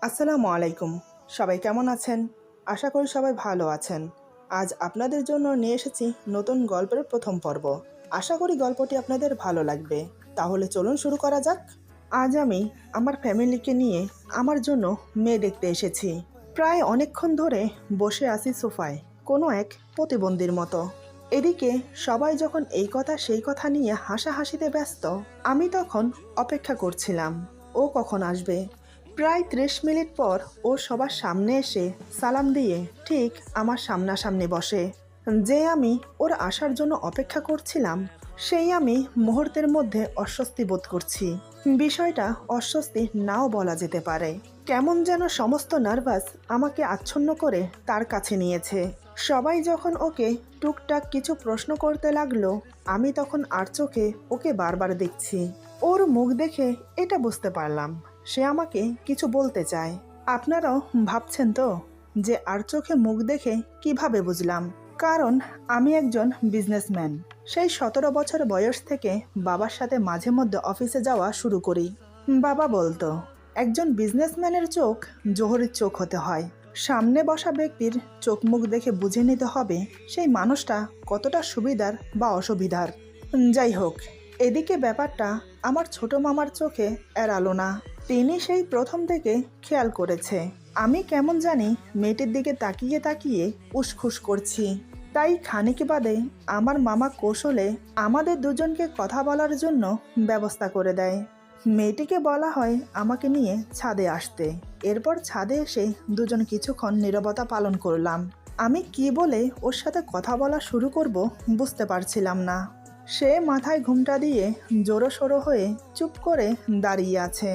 আসসালামু আলাইকুম। সবাই কেমন আছেন? আশা করি সবাই ভালো আছেন। আজ আপনাদের জন্য নিয়ে এসেছি নতুন গল্পের প্রথম পর্ব। আশা করি গল্পটি আপনাদের ভালো লাগবে। তাহলে চলুন শুরু করা যাক। আজ আমি আমার ফ্যামিলিকে নিয়ে আমার জন্য মেয়ে দেখতে এসেছি। প্রায় অনেকক্ষণ ধরে বসে আছি সোফায়, কোনো এক প্রতিবন্ধীর মতো। এদিকে সবাই যখন এই কথা সেই কথা নিয়ে হাসাহাসিতে ব্যস্ত, আমি তখন অপেক্ষা করছিলাম ও কখন আসবে। প্রায় ৩০ মিনিট পর ও সবার সামনে এসে সালাম দিয়ে ঠিক আমার সামনাসামনি বসে। যে আমি ওর আসার জন্য অপেক্ষা করছিলাম, সেই আমি মুহূর্তের মধ্যে অস্বস্তি বোধ করছি। বিষয়টা অস্বস্তি নাও বলা যেতে পারে। কেমন যেন সমস্ত নার্ভাস আমাকে আচ্ছন্ন করে তার কাছে নিয়েছে। সবাই যখন ওকে টুকটাক কিছু প্রশ্ন করতে লাগলো, আমি তখন আর চোখে ওকে বারবার দেখছি। ওর মুখ দেখে এটা বুঝতে পারলাম সে আমাকে কিছু বলতে চায়। আপনারাও ভাবছেন তো যে আর চোখে মুখ দেখে কিভাবে বুঝলাম? কারণ আমি একজন বিজনেসম্যান। সেই ১৭ বছর বয়স থেকে বাবার সাথে মাঝে মধ্যে অফিসে যাওয়া শুরু করি। বাবা বলতো, একজন বিজনেসম্যানের চোখ জোহরের চোখ হতে হয়। সামনে বসা ব্যক্তির চোখ মুখ দেখে বুঝে নিতে হবে সেই মানুষটা কতটা সুবিধার বা অসুবিধার। যাই হোক, এদিকে ব্যাপারটা আমার ছোট মামার চোখে এড়ালো না। তিনি সেই প্রথম থেকে খেয়াল করেছে আমি কেমন জানি মেয়েটির দিকে তাকিয়ে তাকিয়ে উসখুস করছি। তাই খানিক বাদে আমার মামা কৌশলে আমাদের দুজনকে কথা বলার জন্য ব্যবস্থা করে দেয়। মেয়েটিকে বলা হয় আমাকে নিয়ে ছাদে আসতে। এরপর ছাদে এসে দুজন কিছুক্ষণ নীরবতা পালন করলাম। আমি কি বলে ওর সাথে কথা বলা শুরু করব বুঝতে পারছিলাম না। সে মাথায় ঘুমটা দিয়ে জোরোসোরো হয়ে চুপ করে দাঁড়িয়ে আছে।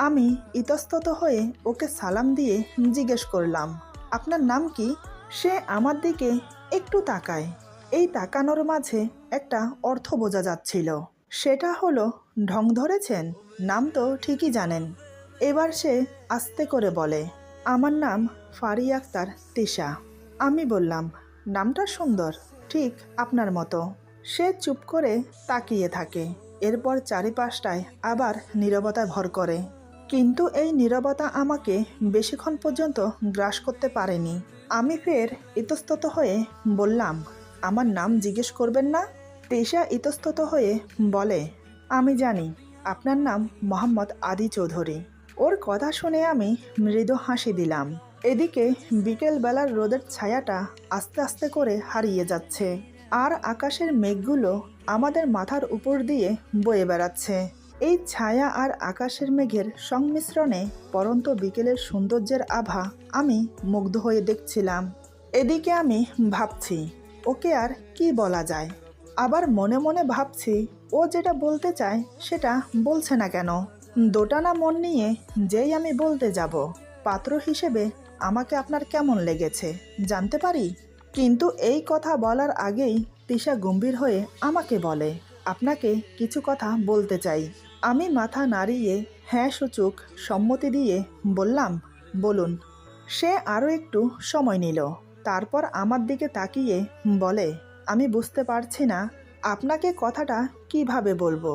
আমি ইতস্তত হয়ে ওকে সালাম দিয়ে জিজ্ঞেস করলাম, আপনার নাম কি? সে আমার দিকে একটু তাকায়। এই তাকানোর মাঝে একটা অর্থ বোঝা যাচ্ছিল। সেটা হলো, ঢং ধরেছেন? নাম তো ঠিকই জানেন। এবার সে আস্তে করে বলে, আমার নাম ফারিয়া আক্তার তিশা। আমি বললাম, নামটা সুন্দর, ঠিক আপনার মতো। সে চুপ করে তাকিয়ে থাকে। এরপর চারিপাশটায় আবার নীরবতা ভর করে। কিন্তু এই নীরবতা আমাকে বেশিক্ষণ পর্যন্ত গ্রাস করতে পারেনি। আমি ফের ইতস্তত হয়ে বললাম, আমার নাম জিজ্ঞেস করবেন না? তেশা ইতস্তত হয়ে বলে, আমি জানি আপনার নাম মোহাম্মদ আদি চৌধুরী। ওর কথা শুনে আমি মৃদু হাসি দিলাম। এদিকে বিকেলবেলার রোদের ছায়াটা আস্তে আস্তে করে হারিয়ে যাচ্ছে, আর আকাশের মেঘগুলো আমাদের মাথার উপর দিয়ে বয়ে বেড়াচ্ছে। এই ছায়া আর আকাশের মেঘের সংমিশ্রণে পরন্ত বিকেলের সৌন্দর্যের আভা আমি মুগ্ধ হয়ে দেখছিলাম। এদিকে আমি ভাবছি ওকে আর কি বলা যায়। আবার মনে মনে ভাবছি ও যেটা বলতে চায় সেটা বলছে না কেন। দোটানা মন নিয়ে যেই আমি বলতে যাব, পাত্র হিসেবে আমাকে আপনার কেমন লেগেছে জানতে পারি? কিন্তু এই কথা বলার আগেই তিশা গম্ভীর হয়ে আমাকে বলে, আপনাকে কিছু কথা বলতে চাই। আমি মাথা নাড়িয়ে হ্যাঁ সূচক সম্মতি দিয়ে বললাম, বলুন। সে আরও একটু সময় নিল। তারপর আমার দিকে তাকিয়ে বলে, আমি বুঝতে পারছি না আপনাকে কথাটা কিভাবে বলবো,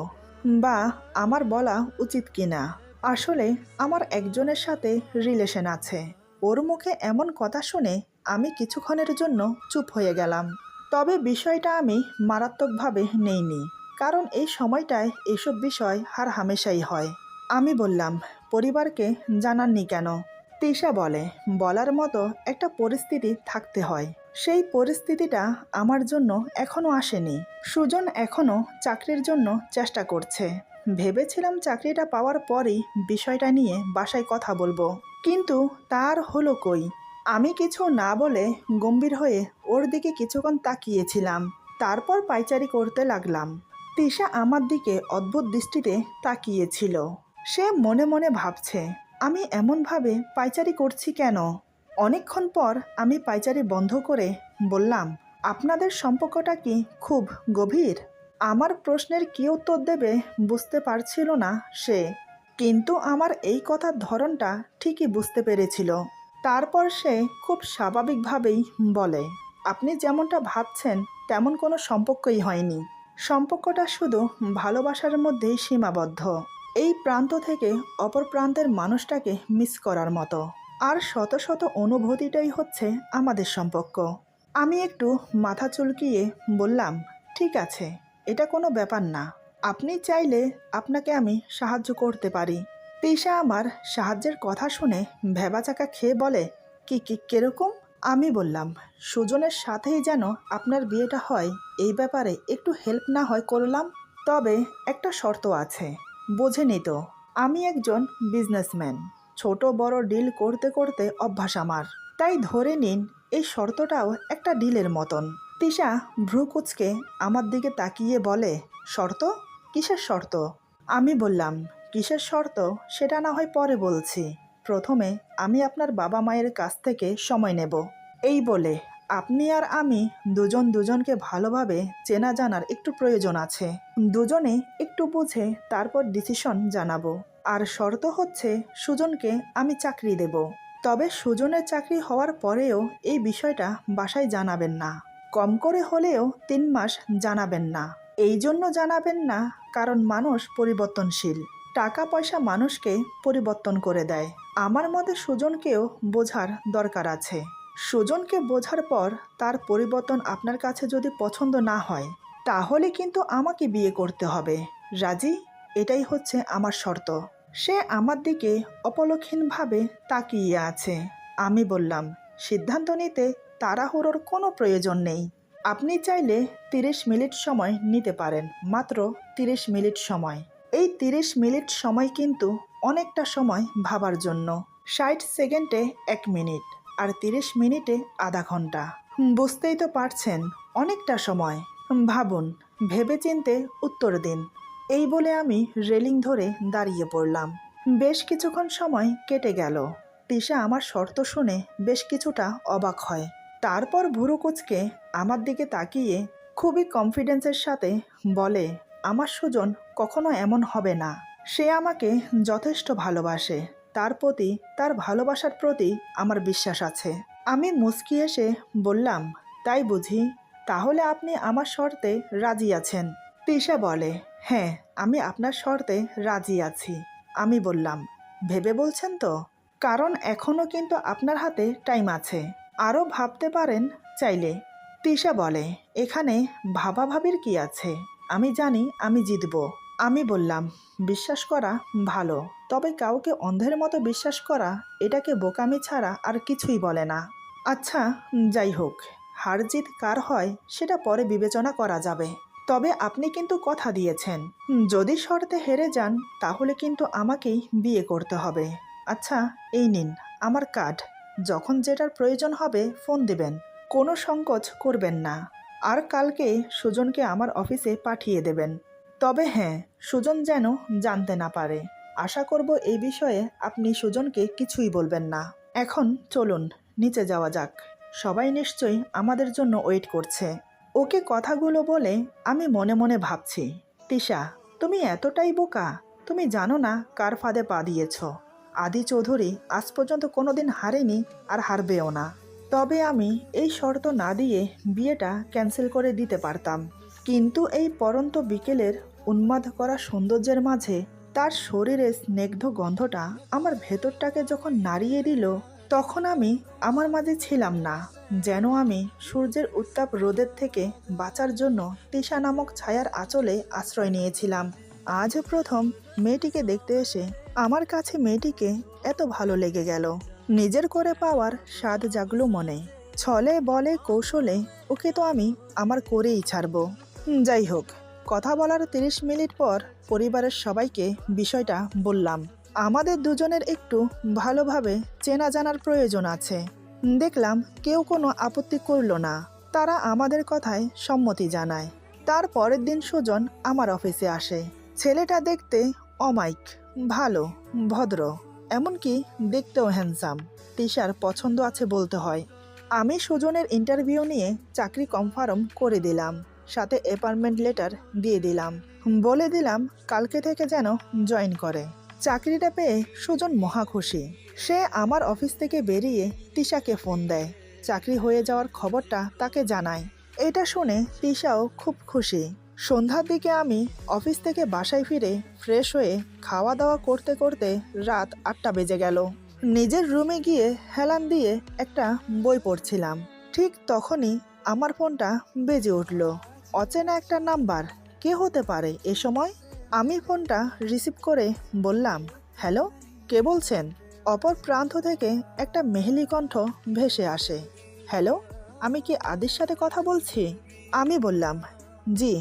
বা আমার বলা উচিত কিনা। আসলে আমার একজনের সাথে রিলেশন আছে। ওর মুখে এমন কথা শুনে আমি কিছুক্ষণের জন্য চুপ হয়ে গেলাম। তবে বিষয়টা আমি মারাত্মকভাবে নেইনি, কারণ এই সময়টায় এসব বিষয় হার হামেশাই হয়। আমি বললাম, পরিবারকে জানাননি কেন? তিশা বলে, বলার মতো একটা পরিস্থিতি থাকতে হয়। সেই পরিস্থিতিটা আমার জন্য এখনো আসেনি। সুজন এখনো চাকরির জন্য চেষ্টা করছে। ভেবেছিলাম চাকরিটা পাওয়ার পরই বিষয়টা নিয়ে বাসায় কথা বলবো, কিন্তু তার হলো কই। আমি কিছু না বলে গম্ভীর হয়ে ওর দিকে কিছুক্ষণ তাকিয়েছিলাম। তারপর পায়চারি করতে লাগলাম। তিশা আমার দিকে অদ্ভুত দৃষ্টিতে তাকিয়েছিল। সে মনে মনে ভাবছে আমি এমনভাবে পায়চারি করছি কেন। অনেকক্ষণ পর আমি পায়চারি বন্ধ করে বললাম, আপনাদের সম্পর্কটা কি খুব গভীর? আমার প্রশ্নের কী উত্তর দেবে বুঝতে পারছিল না সে, কিন্তু আমার এই কথার ধরনটা ঠিকই বুঝতে পেরেছিল। তারপর সে খুব স্বাভাবিকভাবেই বলে, আপনি যেমনটা ভাবছেন তেমন কোনো সম্পর্কই হয়নি। সম্পর্কটা শুধু ভালোবাসার মধ্যেই সীমাবদ্ধ। এই প্রান্ত থেকে অপর প্রান্তের মানুষটাকে মিস করার মতো। আর শত শত অনুভূতিটাই হচ্ছে আমাদের সম্পর্ক। আমি একটু মাথা চুলকিয়ে বললাম, ঠিক আছে, এটা কোনো ব্যাপার না। আপনি চাইলে আপনাকে আমি সাহায্য করতে পারি। তিশা আমার সাহায্যের কথা শুনে ভ্যাবাচাকা খেয়ে বলে, কি কি কিরকম? আমি বললাম, সুজনের সাথেই যেন আপনার বিয়েটা হয়, এই ব্যাপারে একটু হেল্প না হয় করলাম। তবে একটা শর্ত আছে, বোঝেনি তো, আমি একজন বিজনেসম্যান। ছোট বড় ডিল করতে করতে অভ্যাস আমার। তাই ধরে নিন এই শর্তটাও একটা ডিলের মতন। তিশা ভ্রু কুঁচকে আমার দিকে তাকিয়ে বলে, শর্ত? কিসের শর্ত? আমি বললাম, কিসের শর্ত সেটা না হয় পরে বলছি। প্রথমে আমি আপনার বাবা মায়ের কাছ থেকে সময় নেব। এই বলে আপনি আর আমি দুজন দুজনকে ভালোভাবে চেনা জানার একটু প্রয়োজন আছে। দুজনে একটু বুঝে তারপর ডিসিশন জানাবো। আর শর্ত হচ্ছে সুজনকে আমি চাকরি দেব। তবে সুজনের চাকরি হওয়ার পরেও এই বিষয়টা বাসায় জানাবেন না। কম করে হলেও 3 মাস জানাবেন না। এই জন্য জানাবেন না কারণ মানুষ পরিবর্তনশীল। টাকা পয়সা মানুষকে পরিবর্তন করে দেয়। আমার মতে সুজনকেও বোঝার দরকার আছে। সুজনকে বোঝার পর তার পরিবর্তন আপনার কাছে যদি পছন্দ না হয়, তাহলে কিন্তু আমাকে বিয়ে করতে হবে। রাজি? এটাই হচ্ছে আমার শর্ত। সে আমার দিকে অপলক্ষীনভাবে তাকিয়ে আছে। আমি বললাম, সিদ্ধান্ত নিতে তাড়াহুড়োর কোনো প্রয়োজন নেই। আপনি চাইলে 30 মিনিট সময় নিতে পারেন, মাত্র 30 মিনিট সময়। এই 30 মিনিট সময় কিন্তু অনেকটা সময় ভাবার জন্য। 60 সেকেন্ডে 1 মিনিট, আর 30 মিনিটে আধা ঘন্টা। বুঝতেই তো পারছেন, অনেকটা সময়। ভাবুন, ভেবেচিন্তে উত্তর দিন। এই বলে আমি রেলিং ধরে দাঁড়িয়ে পড়লাম। বেশ কিছুক্ষণ সময় কেটে গেল। তিশা আমার শর্ত শুনে বেশ কিছুটা অবাক হয়। তারপর ভুরু কুঁচকে আমার দিকে তাকিয়ে খুবই কনফিডেন্সের সাথে বলে, আমার সুজন কখনো এমন হবে না। সে আমাকে যথেষ্ট ভালোবাসে। তার প্রতি, তার ভালোবাসার প্রতি আমার বিশ্বাস আছে। আমি মুচকি এসে বললাম, তাই বুঝি? তাহলে আপনি আমার শর্তে রাজি আছেন? তিশা বলে, হ্যাঁ, আমি আপনার শর্তে রাজি আছি। আমি বললাম, ভেবে বলছেন তো? কারণ এখনও কিন্তু আপনার হাতে টাইম আছে, আরও ভাবতে পারেন চাইলে। তিশা বলে, এখানে ভাবাভাবির কি আছে? আমি জানি আমি জিতব। আমি বললাম, বিশ্বাস করা ভালো, তবে কাউকে অন্ধের মতো বিশ্বাস করা এটাকে বোকামি ছাড়া আর কিছুই বলে না। আচ্ছা, যাই হোক, হার জিত কার হয় সেটা পরে বিবেচনা করা যাবে। তবে আপনি কিন্তু কথা দিয়েছেন, যদি শর্তে হেরে যান তাহলে কিন্তু আমাকেই বিয়ে করতে হবে। আচ্ছা, এই নিন আমার কার্ড। যখন যেটার প্রয়োজন হবে ফোন দেবেন, কোনো সংকোচ করবেন না। আর কালকে সুজনকে আমার অফিসে পাঠিয়ে দেবেন। তবে হ্যাঁ, সুজন যেন জানতে না পারে। আশা করব এই বিষয়ে আপনি সুজনকে কিছুই বলবেন না। এখন চলুন নিচে যাওয়া যাক, সবাই নিশ্চয়ই আমাদের জন্য ওয়েট করছে। ওকে কথাগুলো বলে আমি মনে মনে ভাবছি, তিশা, তুমি এতটাই বোকা? তুমি জানো না কার ফাঁদে পা দিয়েছ। আদি চৌধুরী আজ পর্যন্ত কোনোদিন হারেনি, আর হারবেও না। তবে আমি এই শর্ত না দিয়ে বিয়েটা ক্যান্সেল করে দিতে পারতাম, কিন্তু এই পরন্ত বিকেলের উন্মাদ করা সৌন্দর্যের মাঝে তার শরীরের স্নিগ্ধ গন্ধটা আমার ভেতরটাকে যখন নাড়িয়ে দিল, তখন আমি আমার মাঝে ছিলাম না। যেন আমি সূর্যের উত্তাপ রোদের থেকে বাঁচার জন্য তিশা নামক ছায়ার আঁচলে আশ্রয় নিয়েছিলাম। আজ প্রথম মেয়েটিকে দেখতে এসে আমার কাছে মেয়েটিকে এত ভালো লেগে গেল। নিজের করে পাওয়ার স্বাদ জাগলো মনে। ছলে বলে কৌশলে ওকে তো আমি আমার করেই ছাড়বো। যাই হোক, কথা বলার 30 মিনিট পর পরিবারের সবাইকে বিষয়টা বললাম। আমাদের দুজনের একটু ভালোভাবে চেনা জানার প্রয়োজন আছে। দেখলাম কেউ কোনো আপত্তি করল না। তারা আমাদের কথায় সম্মতি জানায়। তার পরের দিন সুজন আমার অফিসে আসে। ছেলেটা দেখতে অমায়িক, ভালো, ভদ্র, এমনকি দেখতেও হ্যান্ডসাম। তিশার পছন্দ আছে বলতে হয়। আমি সুজনের ইন্টারভিউ নিয়ে চাকরি কনফার্ম করে দিলাম, সাথে অ্যাপয়েন্টমেন্ট লেটার দিয়ে দিলাম। বলে দিলাম কালকে থেকে যেন জয়েন করে। চাকরিটা পেয়ে সুজন মহা খুশি। সে আমার অফিস থেকে বেরিয়ে তিশাকে ফোন দেয়, চাকরি হয়ে যাওয়ার খবরটা তাকে জানায়। এটা শুনে তিশাও খুব খুশি। সন্ধ্যার দিকে আমি অফিস থেকে বাসায় ফিরে ফ্রেশ হয়ে খাওয়া দাওয়া করতে করতে রাত 8টা বেজে গেল। নিজের রুমে গিয়ে হেলান দিয়ে একটা বই পড়ছিলাম। ঠিক তখনই আমার ফোনটা বেজে উঠল। অচেনা একটা নাম্বার। কে হতে পারে এ সময়? আমি ফোনটা রিসিভ করে বললাম, হ্যালো, কে বলছেন? অপর প্রান্ত থেকে একটা মেহেলি কণ্ঠ ভেসে আসে। হ্যালো, আমি কি আদির সাথে কথা বলছি? আমি বললাম, জি,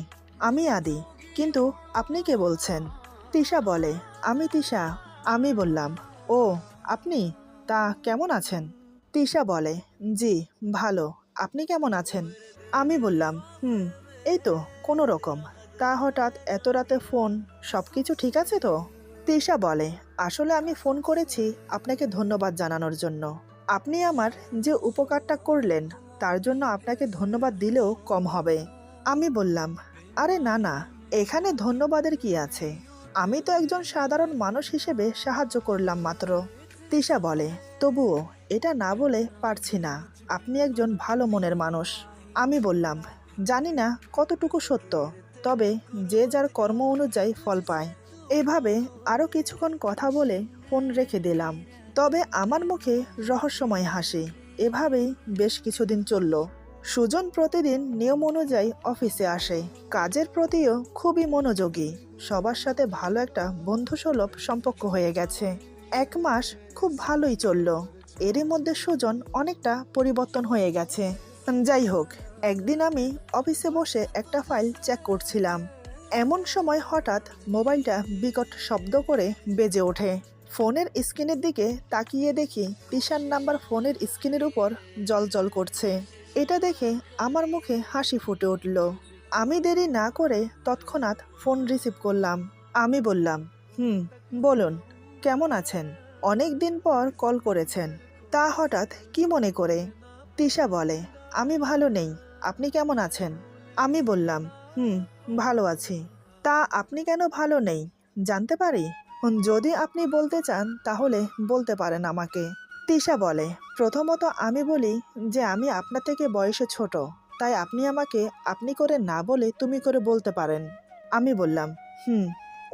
আমি আদি, কিন্তু আপনি কে বলছেন? তিশা বলে, আমি তিশা। আমি বললাম, ও আপনি, তা কেমন আছেন? তিশা বলে, জি ভালো, আপনি কেমন আছেন? আমি বললাম, এই তো কোনো রকম। তা হঠাৎ এত রাতে ফোন, সব কিছু ঠিক আছে তো? তিশা বলে, আসলে আমি ফোন করেছি আপনাকে ধন্যবাদ জানানোর জন্য। আপনি আমার যে উপকারটা করলেন তার জন্য আপনাকে ধন্যবাদ দিলেও কম হবে। আমি বললাম, আরে না না, এখানে ধন্যবাদের কি আছে? আমি তো একজন সাধারণ মানুষ হিসেবে সাহায্য করলাম মাত্র। তিশা বলে, তবুও এটা না বলে পারছি না, আপনি একজন ভালো মনের মানুষ। আমি বললাম, জানি না কতটুকু সত্য, তবে যে যার কর্ম অনুযায়ী ফল পায়। এভাবে আরও কিছুক্ষণ কথা বলে ফোন রেখে দিলাম। তবে আমার মুখে রহস্যময় হাসি। এভাবেই বেশ কিছুদিন চলল। সুজন প্রতিদিন নিয়ম অনুযায়ী অফিসে আসে। কাজের প্রতিও খুবই মনোযোগী। সবার সাথে ভালো একটা বন্ধুসুলভ সম্পর্ক হয়ে গেছে। 1 মাস খুব ভালোই চলল। এরই মধ্যে সুজন অনেকটা পরিবর্তন হয়ে গেছে। যাই হোক, একদিন আমি অফিসে বসে একটা ফাইল চেক করছিলাম। এমন সময় হঠাৎ মোবাইলটা বিকট শব্দ করে বেজে ওঠে। ফোনের স্ক্রিনের দিকে তাকিয়ে দেখি তিশার নাম্বার ফোনের স্ক্রিনের উপর জ্বলজ্বল করছে। এটা দেখে আমার মুখে হাসি ফুটে উঠল। আমি দেরি না করে তৎক্ষণাৎ ফোন রিসিভ করলাম। আমি বললাম, বলুন, কেমন আছেন? অনেক দিন পর কল করেছেন, তা হঠাৎ কি মনে করে? তিশা বলে, আমি ভালো নেই, আপনি কেমন আছেন? আমি বললাম, ভালো আছি। তা আপনি কেন ভালো নেই জানতে পারি? যদি আপনি বলতে চান তাহলে বলতে পারেন আমাকে। তিশা বলে, প্রথমত আমি বলি যে আমি আপনার থেকে বয়সে ছোট, তাই আপনি আমাকে আপনি করে না বলে তুমি করে বলতে পারেন। আমি বললাম,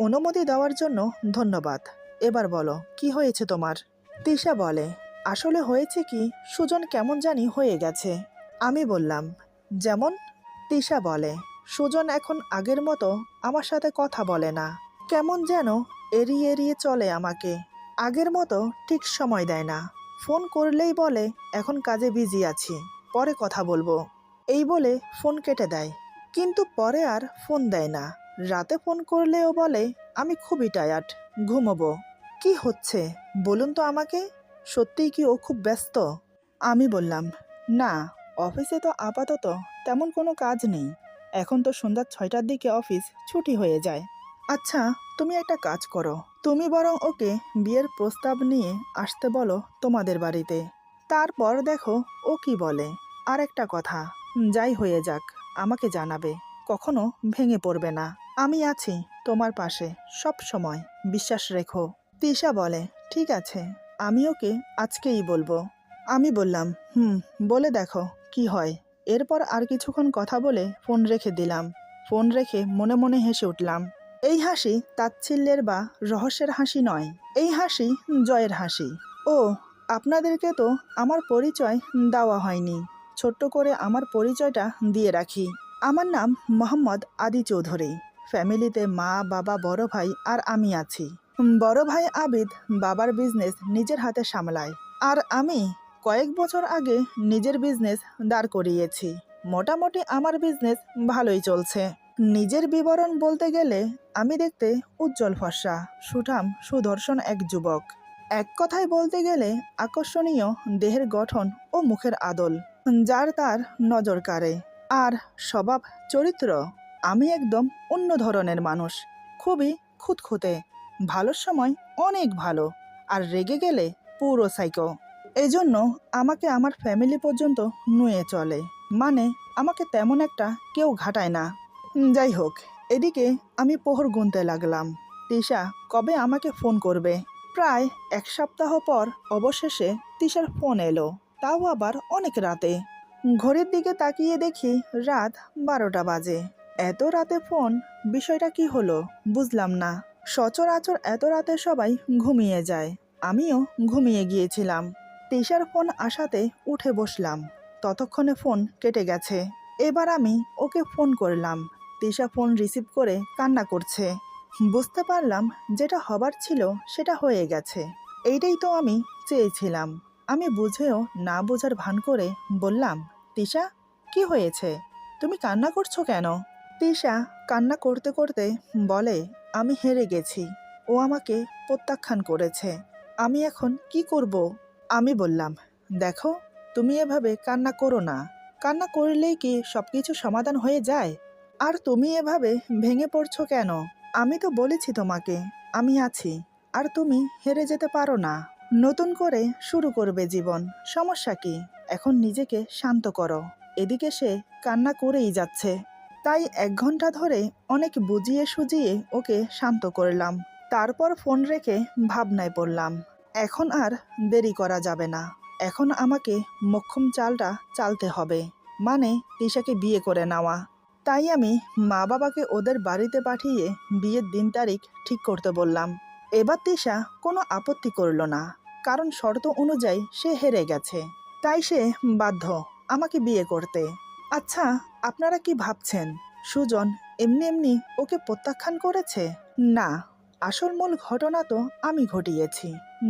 অনুমতি দেওয়ার জন্য ধন্যবাদ। এবার বলো, কি হয়েছে তোমার? তিশা বলে, আসলে হয়েছে কি, সুজন কেমন জানি হয়ে গেছে। আমি বললাম, যেমন? তিশা বলে, সুজন এখন আগের মতো আমার সাথে কথা বলে না। কেমন যেন এড়িয়ে এড়িয়ে চলে আমাকে। আগের মতো ঠিক সময় দেয় না। ফোন করলেই বলে, এখন কাজে বিজি আছি, পরে কথা বলবো, এই বলে ফোন কেটে দেয়। কিন্তু পরে আর ফোন দেয় না। রাতে ফোন করলেও বলে, আমি খুবই টায়ার্ড, ঘুমোবো। কি হচ্ছে বলুন তো আমাকে? সত্যিই কি ও খুব ব্যস্ত? আমি বললাম, না, অফিসে তো আপাতত তেমন কোনো কাজ নেই। এখন তো সন্ধ্যা 6টার দিকে অফিস ছুটি হয়ে যায়। আচ্ছা, তুমি একটা কাজ করো, তুমি বরং ওকে বিয়ের প্রস্তাব নিয়ে আসতে বলো তোমাদের বাড়িতে। তারপর দেখো ও কি বলে। আর একটা কথা, যাই হয়ে যাক আমাকে জানাবে, কখনো ভেঙে পড়বে না। আমি আছি তোমার পাশে সব সময়, বিশ্বাস রেখো। তিশা বলে, ঠিক আছে, আমি ওকে আজকেই বলবো। আমি বললাম, বলে দেখো কি হয়। এরপর আর কিছুক্ষণ কথা বলে ফোন রেখে দিলাম। ফোন রেখে মনে মনে হেসে উঠলাম। এই হাসি তাচ্ছিল্যের বা রহস্যের হাসি নয়, এই হাসি জয়ের হাসি। ও, আপনাদেরকে তো আমার পরিচয় দেওয়া হয়নি। ছোট্ট করে আমার পরিচয়টা দিয়ে রাখি। আমার নাম মোহাম্মদ আদি চৌধুরী। ফ্যামিলিতে মা, বাবা, বড় ভাই আর আমি আছি। বড় ভাই আবিদ বাবার বিজনেস নিজের হাতে সামলায়, আর আমি কয়েক বছর আগে নিজের বিজনেস দাঁড় করিয়েছি। মোটামুটি আমার বিজনেস ভালোই চলছে। নিজের বিবরণ বলতে গেলে আমি দেখতে উজ্জ্বল ফর্সা, সুঠাম সুদর্শন এক যুবক। এক কথায় বলতে গেলে আকর্ষণীয় দেহের গঠন ও মুখের আদল, যার তার নজর কাড়ে। আর স্বভাব চরিত্র, আমি একদম অন্য ধরনের মানুষ। খুবই খুঁতখুঁতে, ভালোর সময় অনেক ভালো, আর রেগে গেলে পুরো সাইকো। এজন্য আমাকে আমার ফ্যামিলি পর্যন্ত নুয়ে চলে, মানে আমাকে তেমন একটা কেউ ঘাটায় না। যাই হোক, এদিকে আমি প্রহর গুনতে লাগলাম, তিশা কবে আমাকে ফোন করবে। প্রায় 1 সপ্তাহ পর অবশেষে তিশার ফোন এলো, তাও আবার অনেক রাতে। ঘড়ির দিকে তাকিয়ে দেখি রাত 12টা বাজে। এত রাতে ফোন, বিষয়টা কি হলো বুঝলাম না। সচরাচর এত রাতে সবাই ঘুমিয়ে যায়, আমিও ঘুমিয়ে গিয়েছিলাম। তিশার ফোন আসাতে উঠে বসলাম, ততক্ষণে ফোন কেটে গেছে। এবার আমি ওকে ফোন করলাম। তিশা ফোন রিসিভ করে কান্না করছে। বুঝতে পারলাম যেটা হবার ছিল সেটা হয়ে গেছে। এইটাই তো আমি চেয়েছিলাম। আমি বুঝেও না বোঝার ভান করে বললাম, তিশা, কি হয়েছে? তুমি কান্না করছো কেন? তিশা কান্না করতে করতে বলে, আমি হেরে গেছি। ও আমাকে প্রত্যাখ্যান করেছে। আমি এখন কি করব? আমি বললাম, দেখো, তুমি এভাবে কান্না করো না। কান্না করলেই কি সব কিছু সমাধান হয়ে যায়? আর তুমি এভাবে ভেঙে পড়ছো কেন? আমি তো বলেছি তোমাকে আমি আছি, আর তুমি হেরে যেতে পারো না। নতুন করে শুরু করবে জীবন, সমস্যা কি? এখন নিজেকে শান্ত করো। এদিকে সে কান্না করেই যাচ্ছে। তাই 1 ঘন্টা ধরে অনেক বুঝিয়ে সুজিয়ে ওকে শান্ত করলাম। তারপর ফোন রেখে ভাবনায় পড়লাম। এখন আর দেরি করা যাবে না। এখন আমাকে মোক্ষম চালটা চালতে হবে, মানে তিশাকে বিয়ে করে নেওয়া। তাই আমি মা বাবাকে ওদের বাড়িতে পাঠিয়ে বিয়ের দিন তারিখ ঠিক করতে বললাম। এবার তিশা কোনো আপত্তি করল না, কারণ শর্ত অনুযায়ী সে হেরে গেছে। তাই সে বাধ্য আমাকে বিয়ে করতে। আচ্ছা, আপনারা কি ভাবছেন সুজন এমনি এমনি ওকে প্রত্যাখ্যান করেছে? না, আসল মূল ঘটনা তো আমি ঘটিয়েছি।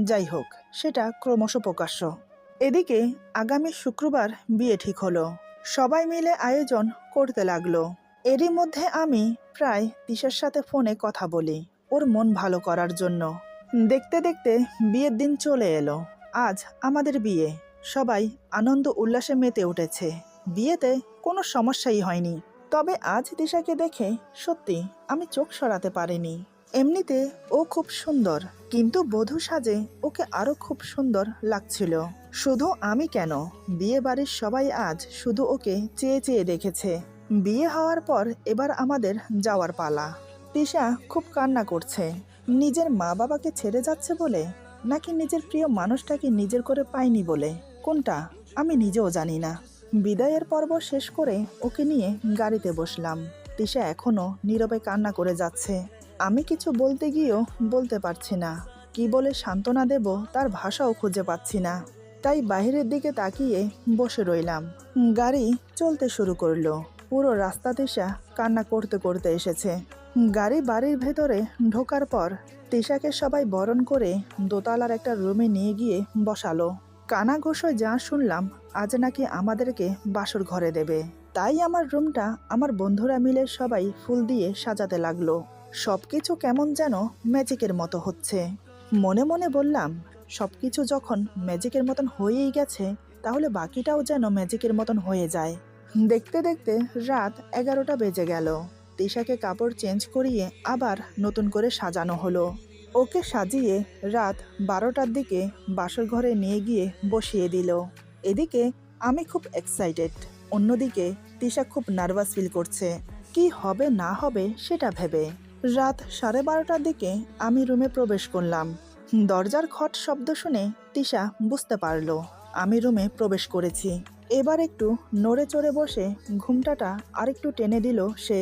যাই হোক, সেটা ক্রমশ প্রকাশ্য। এদিকে আগামী শুক্রবার বিয়ে ঠিক হলো। সবাই মিলে আয়োজন করতে লাগলো। এরই মধ্যে আমি প্রায় তিশার সাথে ফোনে কথা বলি, ওর মন ভালো করার জন্য। দেখতে দেখতে বিয়ের দিন চলে এলো। আজ আমাদের বিয়ে। সবাই আনন্দ উল্লাসে মেতে উঠেছে। বিয়েতে কোনো সমস্যাই হয়নি। তবে আজ তিশাকে দেখে সত্যি আমি চোখ সরাতে পারিনি। এমনিতে ও খুব সুন্দর, কিন্তু বধূ সাজে ওকে আরো খুব সুন্দর লাগছিল। শুধু আমি কেন, বিয়ে বাড়ির সবাই আজ শুধু ওকে চেয়ে চেয়ে দেখেছে। বিয়ে হওয়ার পর এবার আমাদের যাওয়ার পালা। তিশা খুব কান্না করছে। নিজের মা বাবাকে ছেড়ে যাচ্ছে বলে, নাকি নিজের প্রিয় মানুষটাকে নিজের করে পায়নি বলে, কোনটা আমি নিজেও জানি না। বিদায়ের পর্ব শেষ করে ওকে নিয়ে গাড়িতে বসলাম। তিশা এখনো নীরবে কান্না করে যাচ্ছে। আমি কিছু বলতে গিয়েও বলতে পারছি না। কি বলে সান্ত্বনা দেব তার ভাষাও খুঁজে পাচ্ছি না। তাই বাইরের দিকে তাকিয়ে বসে রইলাম। গাড়ি চলতে শুরু করলো। পুরো রাস্তা তিশা কান্না করতে করতে এসেছে। গাড়ি বাড়ির ভেতরে ঢোকার পর তিশাকে সবাই বরণ করে দোতলার একটা রুমে নিয়ে গিয়ে বসালো। কানাঘুষোয় যা শুনলাম, আজ নাকি আমাদেরকে বাসর ঘরে দেবে। তাই আমার রুমটা আমার বন্ধুরা মিলে সবাই ফুল দিয়ে সাজাতে লাগলো। সবকিছু কেমন যেন ম্যাজিকের মতো হচ্ছে। মনে মনে বললাম, সবকিছু যখন ম্যাজিকের মতন হয়েই গেছে, তাহলে বাকিটাও যেন ম্যাজিকের মতন হয়ে যায়। দেখতে দেখতে রাত 11টা বেজে গেল। তিশাকে কাপড় চেঞ্জ করিয়ে আবার নতুন করে সাজানো হলো। ওকে সাজিয়ে রাত 12টার দিকে বাসর ঘরে নিয়ে গিয়ে বসিয়ে দিল। এদিকে আমি খুব এক্সাইটেড, অন্যদিকে তিশা খুব নার্ভাস ফিল করছে, কি হবে না হবে সেটা ভেবে। রাত 12:30টার দিকে আমি রুমে প্রবেশ করলাম। দরজার খট শব্দ শুনে তিশা বুঝতে পারলো আমি রুমে প্রবেশ করেছি। এবার একটু নড়ে চড়ে বসে ঘুমটাটা আরেকটু টেনে দিল সে।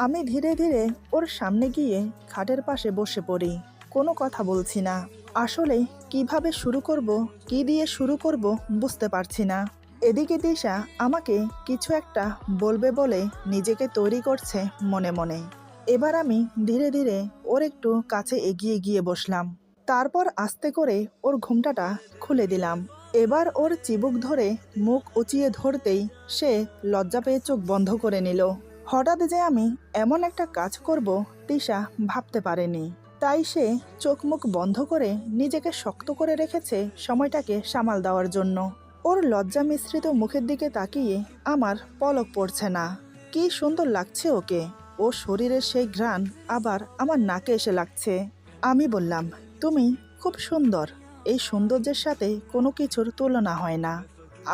আমি ধীরে ধীরে ওর সামনে গিয়ে খাটের পাশে বসে পড়ি। কোনো কথা বলছি না। আসলে কিভাবে শুরু করব, কি দিয়ে শুরু করব বুঝতে পারছি না। এদিকে তিশা আমাকে কিছু একটা বলবে বলে নিজেকে তৈরি করছে মনে মনে। এবার আমি ধীরে ধীরে ওর একটু কাছে এগিয়ে গিয়ে বসলাম। তারপর আস্তে করে ওর ঘুমটাটা খুলে দিলাম। এবার ওর চিবুক ধরে মুখ উঁচিয়ে ধরতেই সে লজ্জা পেয়ে চোখ বন্ধ করে নিল। হঠাৎ যে আমি এমন একটা কাজ করব তিশা ভাবতে পারেনি। তাই সে চোখ মুখ বন্ধ করে নিজেকে শক্ত করে রেখেছে সময়টাকে সামাল দেওয়ার জন্য। ওর লজ্জা মিশ্রিত মুখের দিকে তাকিয়ে আমার পলক পড়ছে না। কি সুন্দর লাগছে ওকে। ও শরীরের সেই ঘ্রাণ আবার আমার নাকে এসে লাগছে। আমি বললাম, তুমি খুব সুন্দর। এই সৌন্দর্যের সাথে কোনো কিছুর তুলনা হয় না।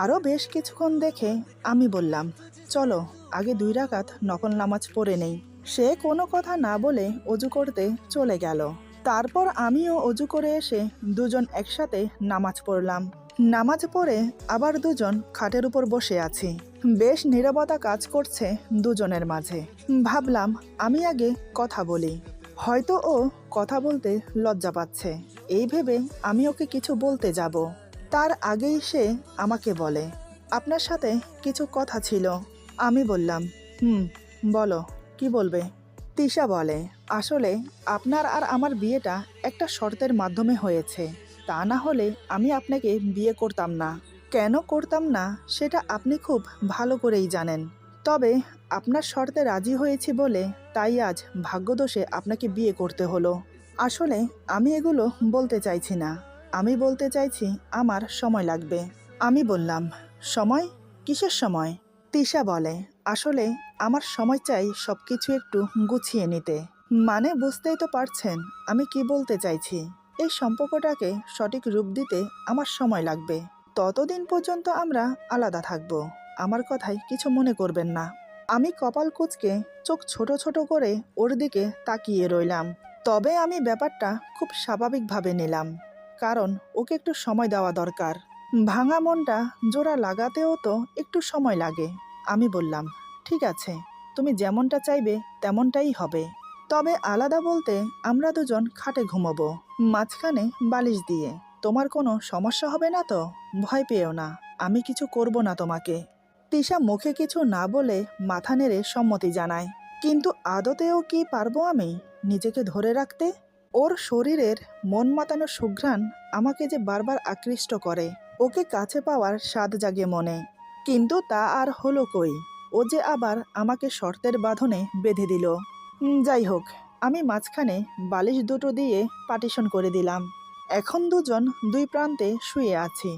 আরও বেশ কিছুক্ষণ দেখে আমি বললাম, চলো আগে 2 রাকাত নফল নামাজ পড়ে নেই। সে কোনো কথা না বলে অজু করতে চলে গেল। তারপর আমিও অজু করে এসে দুজন একসাথে নামাজ পড়লাম। নামাজ পড়ে আবার দুজন খাটের উপর বসে আছি। বেশ নীরবতা কাজ করছে দুজনের মাঝে। ভাবলাম আমি আগে কথা বলি, হয়তো ও কথা বলতে লজ্জা পাচ্ছে। এই ভেবে আমি ওকে কিছু বলতে যাব, তার আগেই সে আমাকে বলে, আপনার সাথে কিছু কথা ছিল। আমি বললাম, হুম, বলো, কি বলবে? তিশা বলে, আসলে আপনার আর আমার বিয়েটা একটা শর্তের মাধ্যমে হয়েছে। তা না হলে আমি আপনাকে বিয়ে করতাম না। কেন করতাম না সেটা আপনি খুব ভালো করেই জানেন। তবে আপনার শর্তে রাজি হয়েছি বলে তাই আজ ভাগ্যদোষে আপনাকে বিয়ে করতে হলো। আসলে আমি এগুলো বলতে চাইছি না। আমি বলতে চাইছি আমার সময় লাগবে। আমি বললাম, সময়? কিসের সময়? তিশা বলে, আসলে আমার সময় চাই সব কিছু একটু গুছিয়ে নিতে। মানে বুঝতেই তো পারছেন আমি কি বলতে চাইছি। এই সম্পর্কটাকে সঠিক রূপ দিতে আমার সময় লাগবে। ততদিন পর্যন্ত আমরা আলাদা থাকব। আমার কথায় কিছু মনে করবেন না। আমি কপাল কুঁচকে চোখ ছোট ছোট করে ওর দিকে তাকিয়ে রইলাম। তবে আমি ব্যাপারটা খুব স্বাভাবিকভাবে নিলাম, কারণ ওকে একটু সময় দেওয়া দরকার। ভাঙা মনটা জোড়া লাগাতেও তো একটু সময় লাগে। আমি বললাম, ঠিক আছে, তুমি যেমনটা চাইবে তেমনটাই হবে। তবে আলাদা বলতে আমরা দুজন খাটে ঘুমোবো, মাঝখানে বালিশ দিয়ে। তোমার কোনো সমস্যা হবে না তো? ভয় পেও না, আমি কিছু করব না তোমাকে। তিশা মুখে কিছু না বলে মাথা নেড়ে সম্মতি জানায়। কিন্তু আদতেও কি পারবো আমি নিজেকে ধরে রাখতে? ওর শরীরের মন মাতানো সুঘ্রাণ আমাকে যে বারবার আকৃষ্ট করে। ওকে কাছে পাওয়ার স্বাদ জাগে মনে। কিন্তু তা আর হলো কই? ও যে আবার আমাকে শর্তের বাঁধনে বেঁধে দিল। যাই হোক, আমি মাঝখানে বালিশ দুটো দিয়ে পার্টিশন করে দিলাম। এখন দুজন দুই প্রান্তে শুয়ে আছি।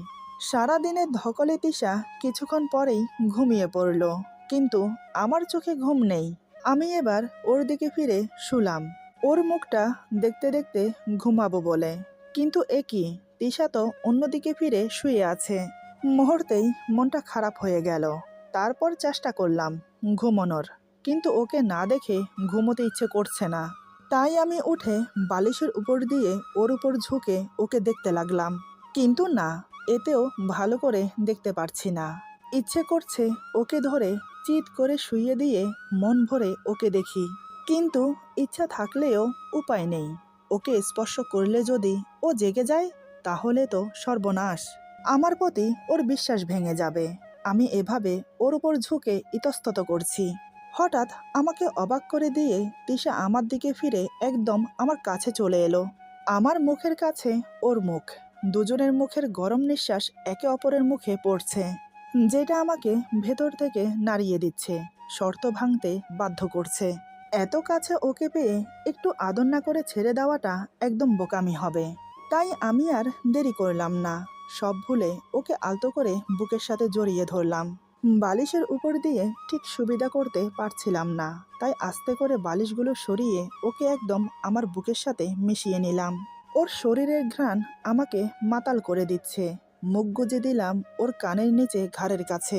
সারাদিনের ধকলে তিশা কিছুক্ষণ পরেই ঘুমিয়ে পড়ল, কিন্তু আমার চোখে ঘুম নেই। আমি এবার ওর দিকে ফিরে শুলাম, ওর মুখটা দেখতে দেখতে ঘুমাবো বলে। কিন্তু এ কি, তিশা তো অন্যদিকে ফিরে শুয়ে আছে। মুহূর্তেই মনটা খারাপ হয়ে গেল। তারপর চেষ্টা করলাম ঘুমানোর, কিন্তু ওকে না দেখে ঘুমোতে ইচ্ছে করছে না। তাই আমি উঠে বালিশের উপর দিয়ে ওর উপর ঝুঁকে ওকে দেখতে লাগলাম। কিন্তু না, এতেও ভালো করে দেখতে পারছি না। ইচ্ছে করছে ওকে ধরে চিৎ করে শুইয়ে দিয়ে মন ভরে ওকে দেখি, কিন্তু ইচ্ছা থাকলেও উপায় নেই। ওকে স্পর্শ করলে যদি ও জেগে যায়, তাহলে তো সর্বনাশ। আমার প্রতি ওর বিশ্বাস ভেঙে যাবে। আমি এভাবে ওর উপর ঝুঁকে ইতস্তত করছি। হঠাৎ আমাকে অবাক করে দিয়ে তিশা আমার দিকে ফিরে একদম আমার কাছে চলে এলো। আমার মুখের কাছে ওর মুখ। দুজনের মুখের গরম নিঃশ্বাস একে অপরের মুখে পড়ছে, যেটা আমাকে ভেতর থেকে নাড়িয়ে দিচ্ছে, শর্ত ভাঙতে বাধ্য করছে। এত কাছে ওকে পেয়ে একটু আদর না করে ছেড়ে দেওয়াটা একদম বোকামি হবে। তাই আমি আর দেরি করলাম না। সব ভুলে ওকে আলতো করে বুকের সাথে জড়িয়ে ধরলাম। বালিশের উপর দিয়ে ঠিক সুবিধা করতে পারছিলাম না, তাই আস্তে করে বালিশগুলো সরিয়ে ওকে একদম আমার বুকের সাথে মিশিয়ে নিলাম। ওর শরীরের ঘ্রাণ আমাকে মাতাল করে দিচ্ছে। মুখ গুজে দিলাম ওর কানের নিচে ঘাড়ের কাছে।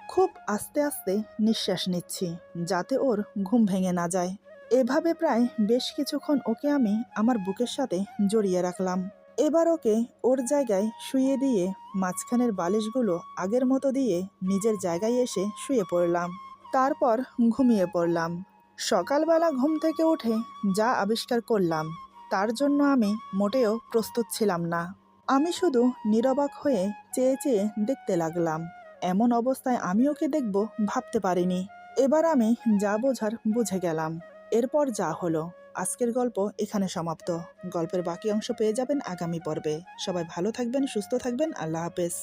খুব আস্তে আস্তে নিঃশ্বাস নিচ্ছি, যাতে ওর ঘুম ভেঙে না যায়। এভাবে প্রায় বেশ কিছুক্ষণ ওকে আমি আমার বুকের সাথে জড়িয়ে রাখলাম। এবার ওকে ওর জায়গায় শুইয়ে দিয়ে মাঝখানের বালিশগুলো আগের মতো দিয়ে নিজের জায়গায় এসে শুয়ে পড়লাম। তারপর ঘুমিয়ে পড়লাম। সকালবেলা ঘুম থেকে উঠে যা আবিষ্কার করলাম, তার জন্য আমি মোটেও প্রস্তুত ছিলাম না। আমি শুধু নিরবাক হয়ে চেয়ে চেয়ে দেখতে লাগলাম। এমন অবস্থায় আমি ওকে দেখব ভাবতে পারিনি। এবার আমি যা বোঝার বুঝে গেলাম। এরপর যা হলো, আজকের গল্প এখানে সমাপ্ত। গল্পের বাকি অংশ পেয়ে যাবেন আগামী পর্বে। সবাই ভালো থাকবেন, সুস্থ থাকবেন। আল্লাহ হাফেজ।